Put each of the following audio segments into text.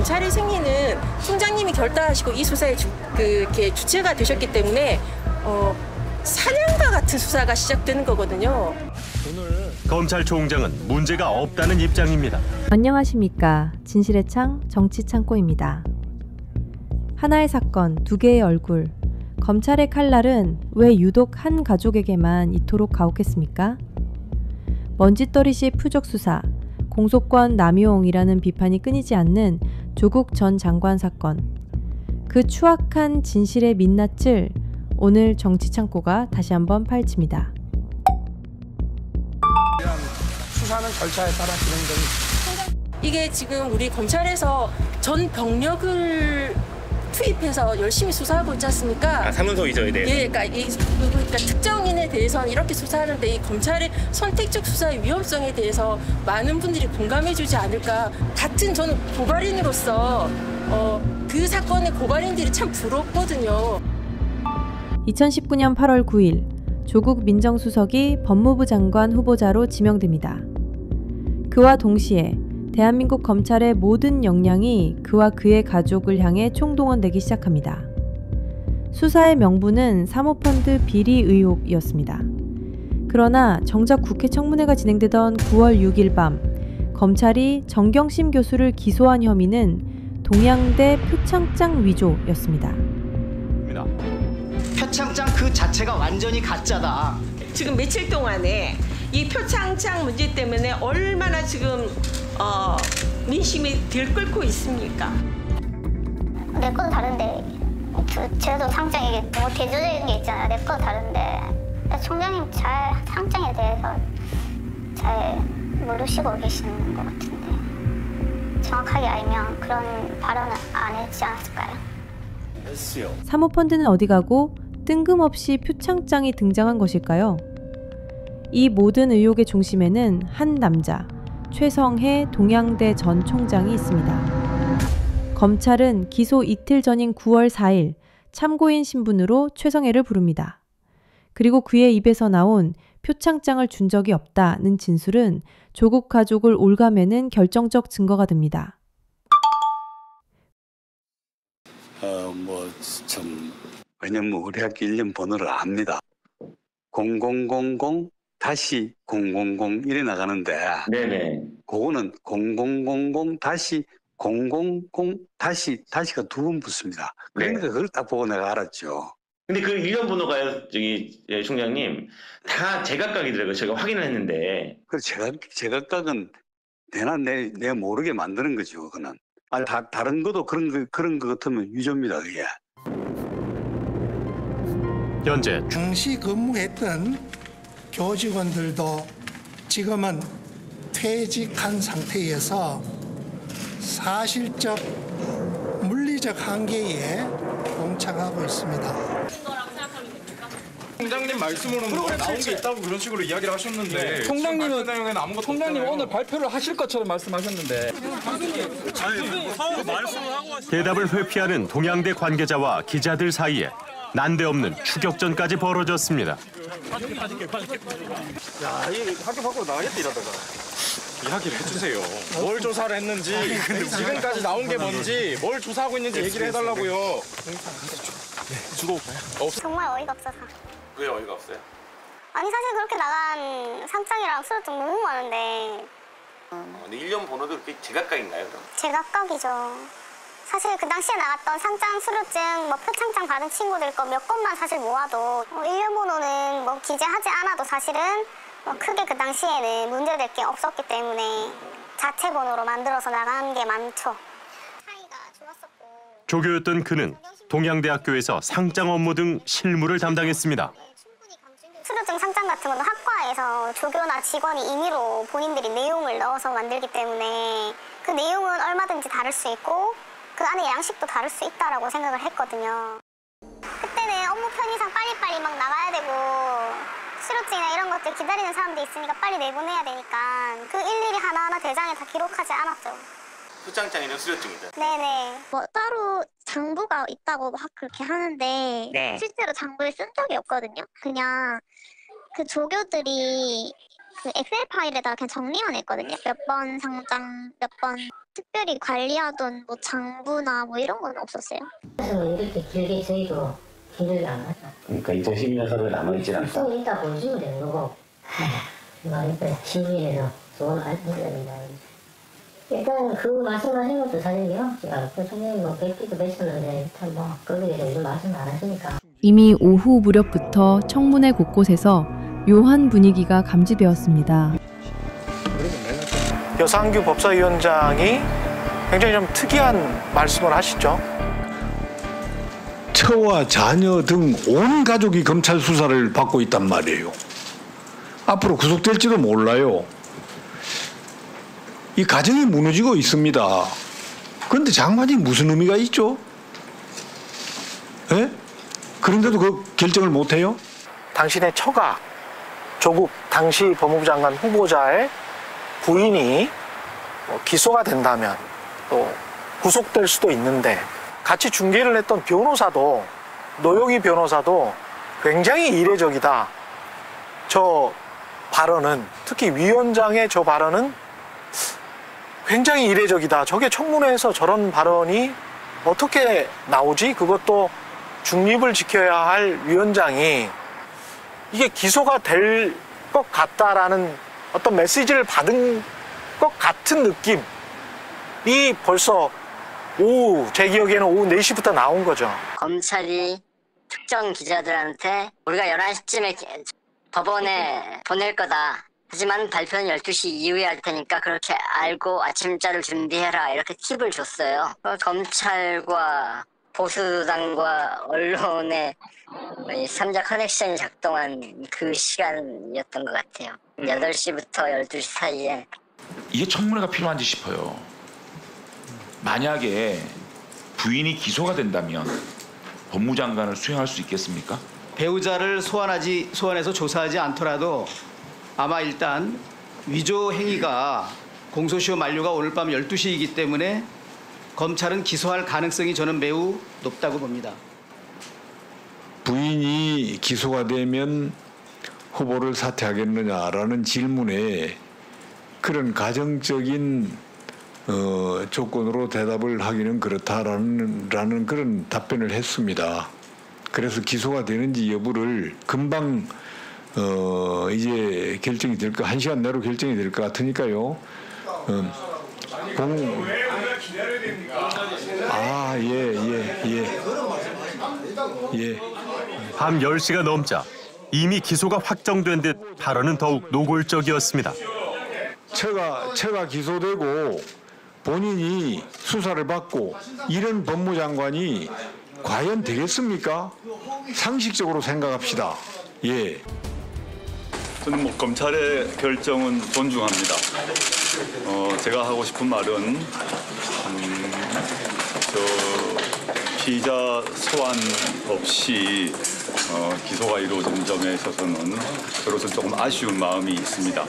검찰이 생기는 총장님이 결단하시고 이 수사에 이렇게 주체가 되셨기 때문에 사냥과 같은 수사가 시작되는 거거든요. 검찰총장은 문제가 없다는 입장입니다. 안녕하십니까. 진실의 창 정치창고입니다. 하나의 사건, 두 개의 얼굴. 검찰의 칼날은 왜 유독 한 가족에게만 이토록 가혹했습니까? 먼지떨이시 표적 수사, 공소권 남용이라는 비판이 끊이지 않는 조국 전 장관 사건. 그 추악한 진실의 민낯을 오늘 정치창고가 다시 한번 파헤칩니다. 수사는 절차에 따라 진행됩니다. 이게 지금 우리 검찰에서 전 병력을 투입해서 열심히 수사하고 있지 않습니까? 사문서 위조에 대해서. 예, 그러니까 특정인에 대해서는 이렇게 수사하는데 이 검찰의 선택적 수사의 위험성에 대해서 많은 분들이 공감해주지 않을까. 같은 저는 고발인으로서 그 사건의 고발인들이 참 부럽거든요. 2019년 8월 9일 조국 민정수석이 법무부 장관 후보자로 지명됩니다. 그와 동시에 대한민국 검찰의 모든 역량이 그와 그의 가족을 향해 총동원되기 시작합니다. 수사의 명분은 사모펀드 비리 의혹이었습니다. 그러나 정작 국회 청문회가 진행되던 9월 6일 밤 검찰이 정경심 교수를 기소한 혐의는 동양대 표창장 위조였습니다. 표창장 그 자체가 완전히 가짜다. 지금 며칠 동안에 이 표창장 문제 때문에 얼마나 지금 민심이 들끓고 있습니까? 내 것도 다른데 쟤도 상장이 뭐 대조적인 게 있잖아요. 내 것도 다른데 총장님 잘 상장에 대해서 잘 모르시고 계시는 것 같은데 정확하게 알면 그런 발언을 안 했지 않았을까요? 사모펀드는 어디 가고 뜬금없이 표창장이 등장한 것일까요? 이 모든 의혹의 중심에는 한 남자, 최성해 동양대 전 총장이 있습니다. 검찰은 기소 이틀 전인 9월 4일 참고인 신분으로 최성해를 부릅니다. 그리고 그의 입에서 나온 표창장을 준 적이 없다는 진술은 조국 가족을 올가매는 결정적 증거가 됩니다. 왜냐면 우리 학교 1년 번호를 압니다. 0000 다시 000 이래 나가는데 네네. 그거는 0000 다시 000 다시가 두 번 붙습니다. 그러니까 네. 그걸 딱 보고 내가 알았죠. 근데 그 1년 번호가요, 총장님, 다 제각각이더라고요. 제가 확인을 했는데. 그래서 제각각은 내가 모르게 만드는 거죠. 그거는. 아니, 다른 것도 그런 거 같으면 위조입니다. 그게. 현재 당시 근무했던 교직원들도 지금은 퇴직한 상태에서 사실적 물리적 한계에 봉착하고 있습니다. 총장님 말씀으로는 나온 게 있다고 그런 식으로 이야기를 하셨는데 총장님은 오늘 발표를 하실 것처럼 말씀하셨는데 대답을 회피하는 동양대 관계자와 기자들 사이에 난데없는 추격전까지 벌어졌습니다. 야, 이 학교 밖으로 나가겠다 이러다가 이야기를 해주세요. 뭘 조사를 했는지 지금까지 나온 게 뭔지 뭘 조사하고 있는지 얘기를 해달라고요. 주도 정말 어이가 없어서. 왜 어이가 없어요? 아니 사실 그렇게 나간 상장이랑 수료증 너무 많은데 근데 1년 번호도 그렇게 제각각인가요, 그럼? 제각각이죠. 사실 그 당시에 나갔던 상장, 수료증, 표창장 받은 친구들 거 몇 건만 사실 모아도 1년 번호는 기재하지 않아도 사실은 크게 그 당시에는 문제될 게 없었기 때문에 자체 번호로 만들어서 나간 게 많죠. 사이가 좋았었고. 조교였던 그는 동양대학교에서 상장 업무 등 실무를 담당했습니다. 수료증 상장 같은 것도 학과에서 조교나 직원이 임의로 본인들이 내용을 넣어서 만들기 때문에 그 내용은 얼마든지 다를 수 있고 그 안에 양식도 다를 수 있다라고 생각을 했거든요. 그때는 업무 편의상 빨리빨리 막 나가야 되고 수료증이나 이런 것들 기다리는 사람들이 있으니까 빨리 내보내야 되니까 그 일일이 하나하나 대장에 다 기록하지 않았죠. 표창장이든 수료증이든. 네네. 따로 장부가 있다고 막 그렇게 하는데 네. 실제로 장부를 쓴 적이 없거든요. 그냥 그 조교들이 그 엑셀 파일에다가 그냥 정리만 했거든요. 몇 번 상장, 몇 번 특별히 관리하던 뭐 장부나 뭐 이런 건 없었어요. 이렇게 길게 저희도 길을 안 하죠. 그러니까 2012년 서류가 남아있지 않다. 또 이따 보여주면 되는 거고. 이거 신문에서 소원 안 해야 된다. 일단 그 말씀하신 것도 사실이요. 제가 부총장님 뭐 뵙기도 뵀었는데 일단 뭐 거기에 대해서 말씀 안 하시니까. 이미 오후 무렵부터 청문회 곳곳에서 묘한 분위기가 감지되었습니다. 여상규 법사위원장이 굉장히 좀 특이한 말씀을 하시죠. 처와 자녀 등 온 가족이 검찰 수사를 받고 있단 말이에요. 앞으로 구속될지도 몰라요. 이 가정이 무너지고 있습니다. 그런데 장관이 무슨 의미가 있죠? 예? 그런데도 그 결정을 못해요? 당신의 처가 조국 당시 법무부 장관 후보자의 부인이 기소가 된다면 또 구속될 수도 있는데 같이 중개를 했던 변호사도 노영희 변호사도 굉장히 이례적이다. 저 발언은 특히 위원장의 저 발언은 굉장히 이례적이다. 저게 청문회에서 저런 발언이 어떻게 나오지? 그것도 중립을 지켜야 할 위원장이 이게 기소가 될 것 같다라는 어떤 메시지를 받은 것 같은 느낌이 벌써 제 기억에는 오후 4시부터 나온 거죠. 검찰이 특정 기자들한테 우리가 11시쯤에 법원에 보낼 거다. 하지만 발표는 12시 이후에 할 테니까 그렇게 알고 아침자를 준비해라. 이렇게 팁을 줬어요. 검찰과 보수당과 언론의 3자 커넥션이 작동한 그 시간이었던 것 같아요. 8시부터 12시 사이에. 이게 청문회가 필요한지 싶어요. 만약에 부인이 기소가 된다면 법무장관을 수행할 수 있겠습니까? 배우자를 소환해서 조사하지 않더라도 아마 일단 위조 행위가 공소시효 만료가 오늘 밤 12시이기 때문에 검찰은 기소할 가능성이 저는 매우 높다고 봅니다. 부인이 기소가 되면 후보를 사퇴하겠느냐라는 질문에 그런 가정적인 조건으로 대답을 하기는 그렇다라는 그런 답변을 했습니다. 그래서 기소가 되는지 여부를 금방 이제 결정이 될 거, 1시간 내로 결정이 될 것 같으니까요. 밤 10시가 넘자 이미 기소가 확정된 듯 발언은 더욱 노골적이었습니다. 처가 기소되고 본인이 수사를 받고 이런 법무장관이 과연 되겠습니까? 상식적으로 생각합시다. 예. 저는 검찰의 결정은 존중합니다. 제가 하고 싶은 말은 피의자 소환 없이 기소가 이루어진 점에 있어서는 저로서 조금 아쉬운 마음이 있습니다.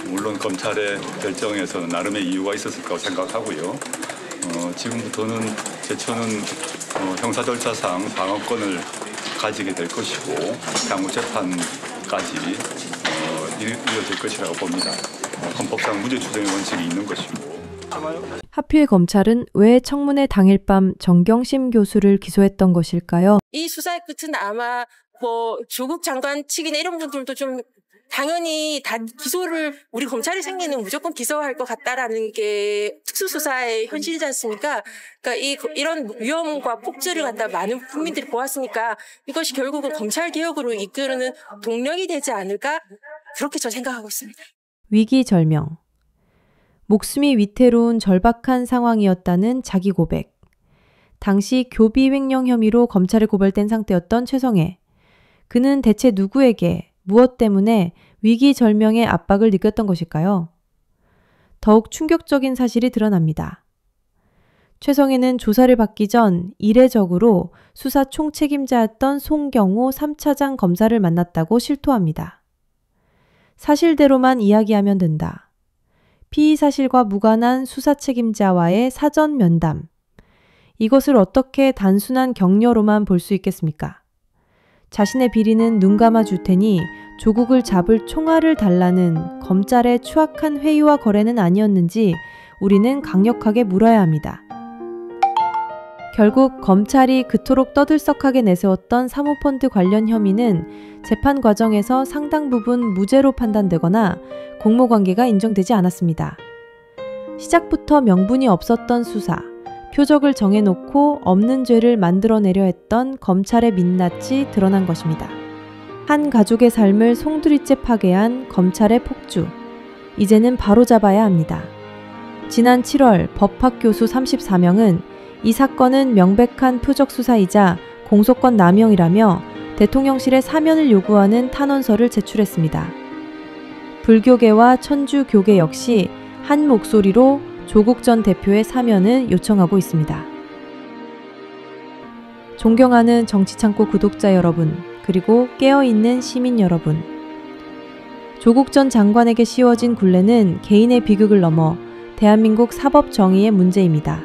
물론 검찰의 결정에서는 나름의 이유가 있었을 거라고 생각하고요. 지금부터는 제처는 형사 절차상 방어권을 가지게 될 것이고 향후 재판까지 이어질 것이라고 봅니다. 헌법상 무죄 추정의 원칙이 있는 것이고. 하필 검찰은 왜 청문회 당일 밤 정경심 교수를 기소했던 것일까요? 이 수사의 끝은 아마 뭐 조국 장관 측이나 이런 분들도 좀 당연히 다 기소를 우리 검찰이 생기는 무조건 기소할 것 같다라는 게 특수수사의 현실이지 않습니까? 그러니까 이런 위험과 폭주를 갖다 많은 국민들이 보았으니까 이것이 결국은 검찰 개혁으로 이끄는 동력이 되지 않을까? 그렇게 저 생각하고 있습니다. 위기절명. 목숨이 위태로운 절박한 상황이었다는 자기 고백. 당시 교비 횡령 혐의로 검찰에 고발된 상태였던 최성해. 그는 대체 누구에게 무엇 때문에 위기절명의 압박을 느꼈던 것일까요? 더욱 충격적인 사실이 드러납니다. 최성해는 조사를 받기 전 이례적으로 수사 총책임자였던 송경호 3차장 검사를 만났다고 실토합니다. 사실대로만 이야기하면 된다. 피의 사실과 무관한 수사 책임자와의 사전 면담. 이것을 어떻게 단순한 격려로만 볼 수 있겠습니까? 자신의 비리는 눈 감아 줄 테니 조국을 잡을 총알을 달라는 검찰의 추악한 회유와 거래는 아니었는지 우리는 강력하게 물어야 합니다. 결국 검찰이 그토록 떠들썩하게 내세웠던 사모펀드 관련 혐의는 재판 과정에서 상당 부분 무죄로 판단되거나 공모관계가 인정되지 않았습니다. 시작부터 명분이 없었던 수사, 표적을 정해놓고 없는 죄를 만들어내려 했던 검찰의 민낯이 드러난 것입니다. 한 가족의 삶을 송두리째 파괴한 검찰의 폭주, 이제는 바로잡아야 합니다. 지난 7월 법학 교수 34명은 이 사건은 명백한 표적 수사이자 공소권 남용이라며 대통령실에 사면을 요구하는 탄원서를 제출했습니다. 불교계와 천주교계 역시 한 목소리로 조국 전 대표의 사면을 요청하고 있습니다. 존경하는 정치창고 구독자 여러분, 그리고 깨어있는 시민 여러분. 조국 전 장관에게 씌워진 굴레는 개인의 비극을 넘어 대한민국 사법 정의의 문제입니다.